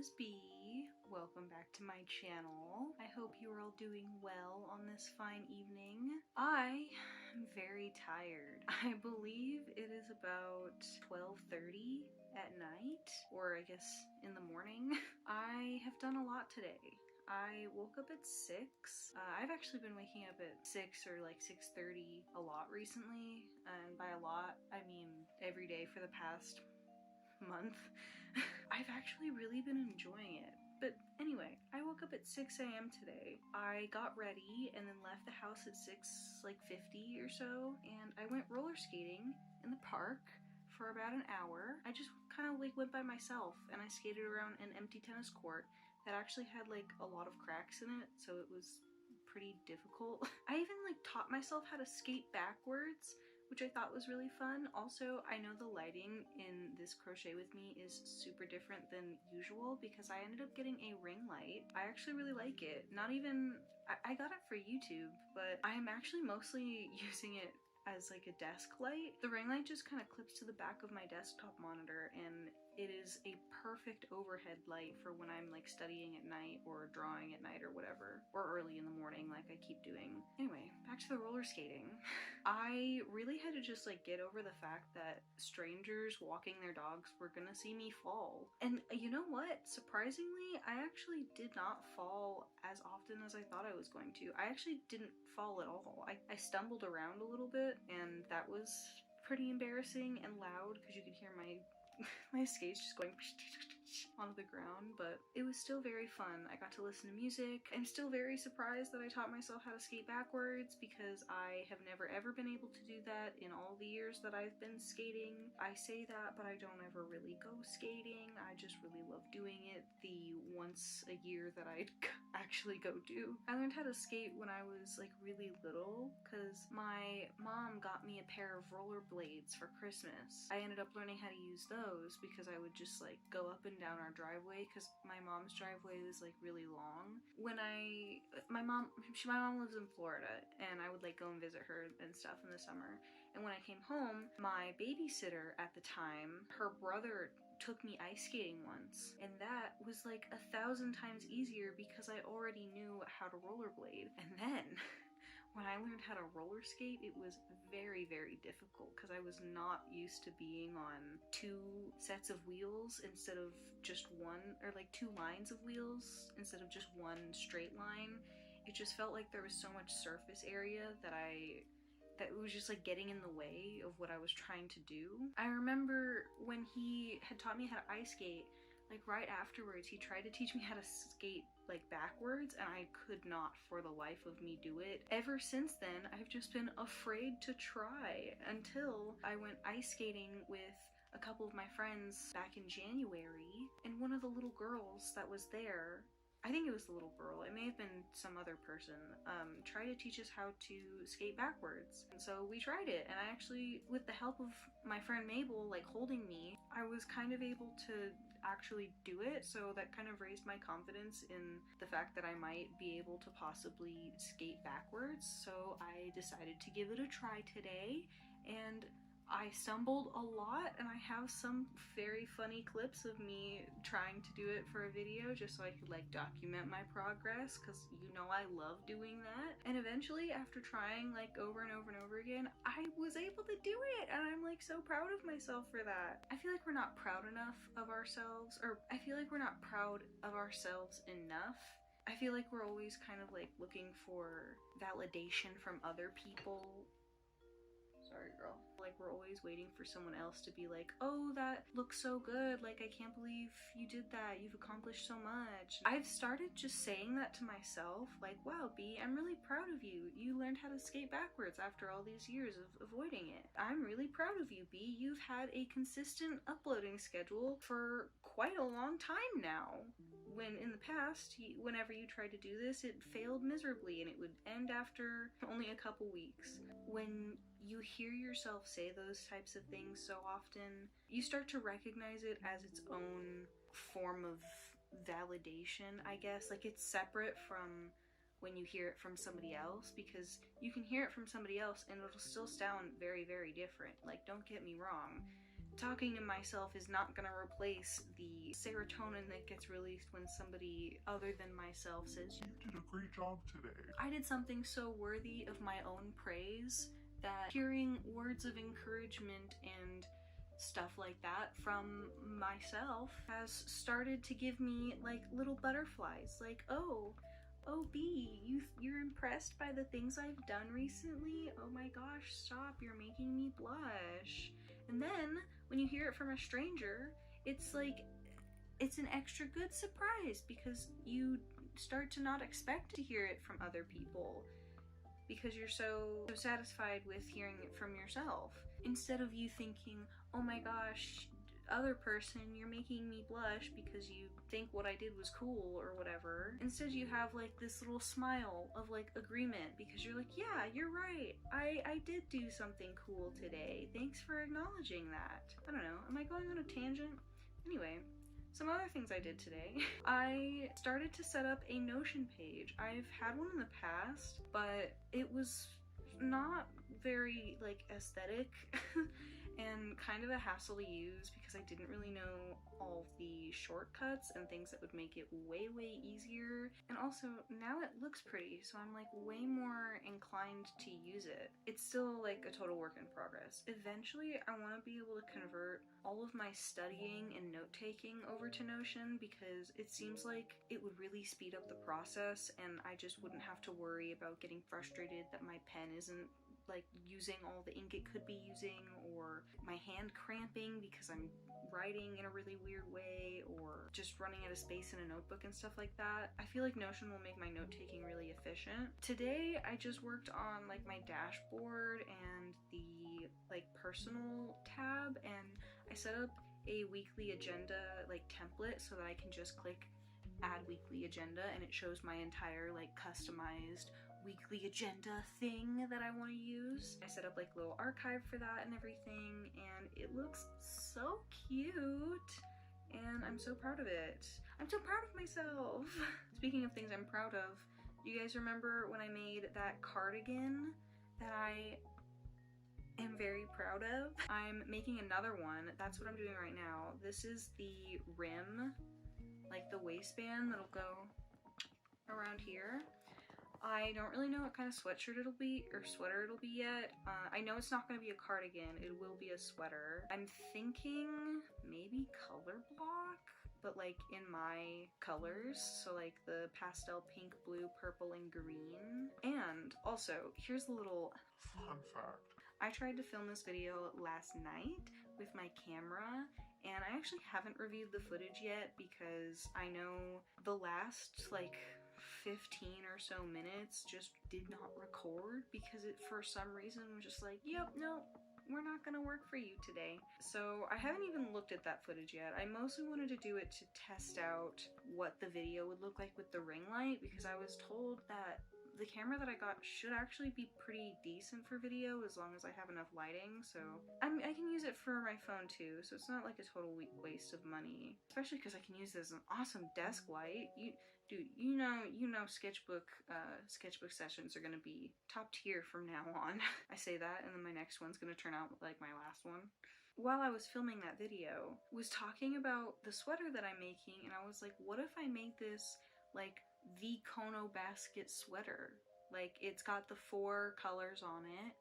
is B. Welcome back to my channel. I hope you are all doing well on this fine evening. I am very tired. I believe it is about 12:30 at night, or I guess in the morning. I have done a lot today. I woke up at 6. I've actually been waking up at 6 or like 6:30 a lot recently, and by a lot I mean every day for the past month. I've actually really been enjoying it. But anyway, I woke up at 6 a.m. today. I got ready and then left the house at 6:50 or so, and I went roller skating in the park for about an hour. I just kind of like went by myself and I skated around an empty tennis court that actually had like a lot of cracks in it, so it was pretty difficult. I even like taught myself how to skate backwards, which I thought was really fun. Also, I know the lighting in this crochet with me is super different than usual because I ended up getting a ring light. I actually really like it. Not even, I got it for YouTube, but I am actually mostly using it as like a desk light. The ring light just kind of clips to the back of my desktop monitor, and it is a perfect overhead light for when I'm like studying at night or drawing at night or whatever, or early in the morning like I keep doing. Anyway, back to the roller skating. I really had to just like get over the fact that strangers walking their dogs were gonna see me fall. And you know what? Surprisingly, I actually did not fall as often as I thought I was going to. I actually didn't fall at all. I stumbled around a little bit, and that was pretty embarrassing and loud because you could hear my skates just going onto the ground, but it was still very fun. I got to listen to music. I'm still very surprised that I taught myself how to skate backwards because I have never ever been able to do that in all the years that I've been skating. I say that, but I don't ever really go skating. I just really love doing it the once a year that I actually go do. I learned how to skate when I was like really little because my mom got me a pair of rollerblades for Christmas. I ended up learning how to use those because I would just like go up and down our driveway because my mom's driveway is like really long. When my mom lives in Florida, and I would like go and visit her and stuff in the summer. And when I came home, my babysitter at the time, her brother took me ice skating once, and that was like 1,000 times easier because I already knew how to rollerblade. And then when I learned how to roller skate, it was very, very difficult because I was not used to being on 2 sets of wheels instead of just one, or like 2 lines of wheels instead of just one straight line. It just felt like there was so much surface area that it was just like getting in the way of what I was trying to do. I remember when he had taught me how to ice skate, like right afterwards he tried to teach me how to skate like backwards, and I could not for the life of me do it. Ever since then, I've just been afraid to try until I went ice skating with a couple of my friends back in January, and one of the little girls that was there, I think it was the little girl, it may have been some other person, tried to teach us how to skate backwards. And so we tried it, and I actually, with the help of my friend Mabel like holding me, I was kind of able to actually do it, so that kind of raised my confidence in the fact that I might be able to possibly skate backwards. So I decided to give it a try today, and I stumbled a lot, and I have some very funny clips of me trying to do it for a video just so I could like document my progress, because you know I love doing that. And eventually, after trying like over and over and over again, I was able to do it, and I'm like so proud of myself for that. I feel like we're not proud enough of ourselves, or I feel like we're not proud of ourselves enough. I feel like we're always kind of like looking for validation from other people. Sorry, girl. Like, we're always waiting for someone else to be like, oh, that looks so good. Like, I can't believe you did that. You've accomplished so much. I've started just saying that to myself. Like, wow, B, I'm really proud of you. You learned how to skate backwards after all these years of avoiding it. I'm really proud of you, B. You've had a consistent uploading schedule for quite a long time now. When in the past, whenever you tried to do this, it failed miserably and it would end after only a couple weeks. When you hear yourself say those types of things so often, you start to recognize it as its own form of validation, I guess. Like, it's separate from when you hear it from somebody else, because you can hear it from somebody else and it'll still sound very, very different. Like, don't get me wrong. talking to myself is not gonna replace the serotonin that gets released when somebody other than myself says, "You did a great job today." I did something so worthy of my own praise that hearing words of encouragement and stuff like that from myself has started to give me like little butterflies, like, oh B, you're impressed by the things I've done recently? Oh my gosh, stop, you're making me blush. And then when you hear it from a stranger, it's like, it's an extra good surprise because you start to not expect to hear it from other people because you're so satisfied with hearing it from yourself. Instead of you thinking, oh my gosh, other person, you're making me blush because you think what I did was cool or whatever. Instead you have like this little smile of like agreement because you're like, yeah, you're right. I did do something cool today. Thanks for acknowledging that. I don't know, am I going on a tangent? Anyway, some other things I did today. I started to set up a Notion page. I've had one in the past, but it was not very like aesthetic and kind of a hassle to use because I didn't really know all the shortcuts and things that would make it way easier. And also now it looks pretty, so I'm like way more inclined to use it. It's still like a total work in progress. Eventually I want to be able to convert all of my studying and note-taking over to Notion because it seems like it would really speed up the process and I just wouldn't have to worry about getting frustrated that my pen isn't like using all the ink it could be using, or my hand cramping because I'm writing in a really weird way, or just running out of space in a notebook and stuff like that. I feel like Notion will make my note-taking really efficient. Today I just worked on like my dashboard and the like personal tab, and I set up a weekly agenda like template so that I can just click add weekly agenda and it shows my entire like customized weekly agenda thing that I want to use. I set up like a little archive for that and everything, and it looks so cute and I'm so proud of it. I'm so proud of myself. Speaking of things I'm proud of, you guys remember when I made that cardigan that I am very proud of? I'm making another one. That's what I'm doing right now. This is the rim, like the waistband that'll go around here. I don't really know what kind of sweatshirt it'll be, or sweater it'll be yet. I know it's not going to be a cardigan, it will be a sweater. I'm thinking maybe color block, but like in my colors, so like the pastel pink, blue, purple, and green. And also, here's a little fun fact. I tried to film this video last night with my camera, and I actually haven't reviewed the footage yet because I know the last like 15 or so minutes just did not record because it for some reason was just like, yep, no, we're not gonna work for you today. So I haven't even looked at that footage yet. I mostly wanted to do it to test out what the video would look like with the ring light because I was told that the camera that I got should actually be pretty decent for video as long as I have enough lighting, so I can use it for my phone too, so it's not like a total waste of money, especially because I can use this as an awesome desk light. Dude, you know sketchbook sessions are gonna be top tier from now on. I say that and then my next one's gonna turn out like my last one. While I was filming that video, was talking about the sweater that I'm making, and I was like, what if I made this like the Kono basket sweater? Like, it's got the 4 colors on it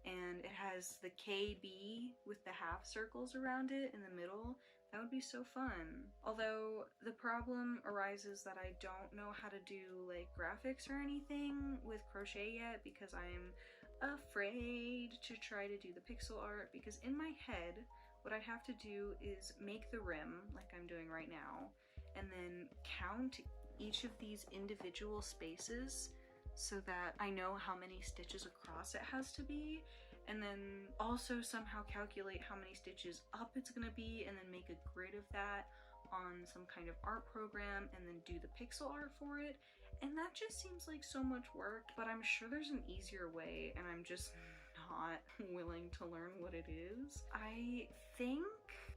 and it has the KB with the half circles around it in the middle. That would be so fun. Although the problem arises that I don't know how to do like graphics or anything with crochet yet because I'm afraid to try to do the pixel art, because in my head what I'd have to do is make the rim like I'm doing right now and then count each of these individual spaces so that I know how many stitches across it has to be, and then also somehow calculate how many stitches up it's gonna be and then make a grid of that on some kind of art program and then do the pixel art for it. And that just seems like so much work, but I'm sure there's an easier way and I'm just not willing to learn what it is. I think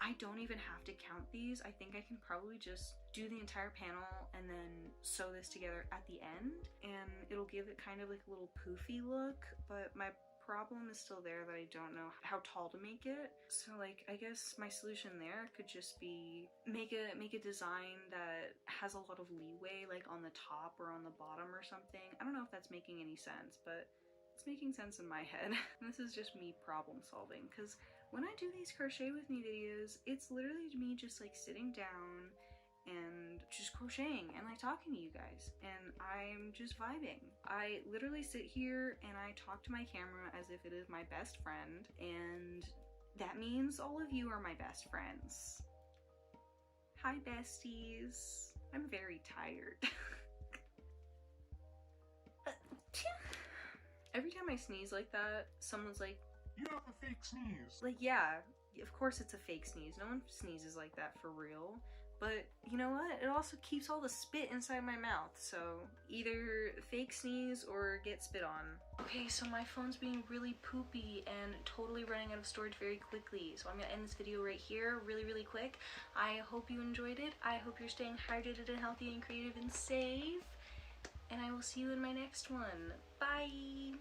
I don't even have to count these. I think I can probably just do the entire panel and then sew this together at the end, and it'll give it kind of like a little poofy look. But my problem is still there that I don't know how tall to make it. So like, I guess my solution there could just be make a design that has a lot of leeway, like on the top or on the bottom or something. I don't know if that's making any sense, but it's making sense in my head. And this is just me problem solving, because when I do these crochet with me videos, it's literally me just like sitting down and just crocheting and like talking to you guys, and I'm just vibing. I literally sit here and I talk to my camera as if it is my best friend, and that means all of you are my best friends. Hi besties. I'm very tired. Every time I sneeze like that, someone's like, "You have a fake sneeze." Like, yeah, of course it's a fake sneeze. No one sneezes like that for real. But you know what? It also keeps all the spit inside my mouth. So either fake sneeze or get spit on. Okay, so my phone's being really poopy and totally running out of storage very quickly. So I'm gonna end this video right here really quick. I hope you enjoyed it. I hope you're staying hydrated and healthy and creative and safe. And I will see you in my next one. Bye!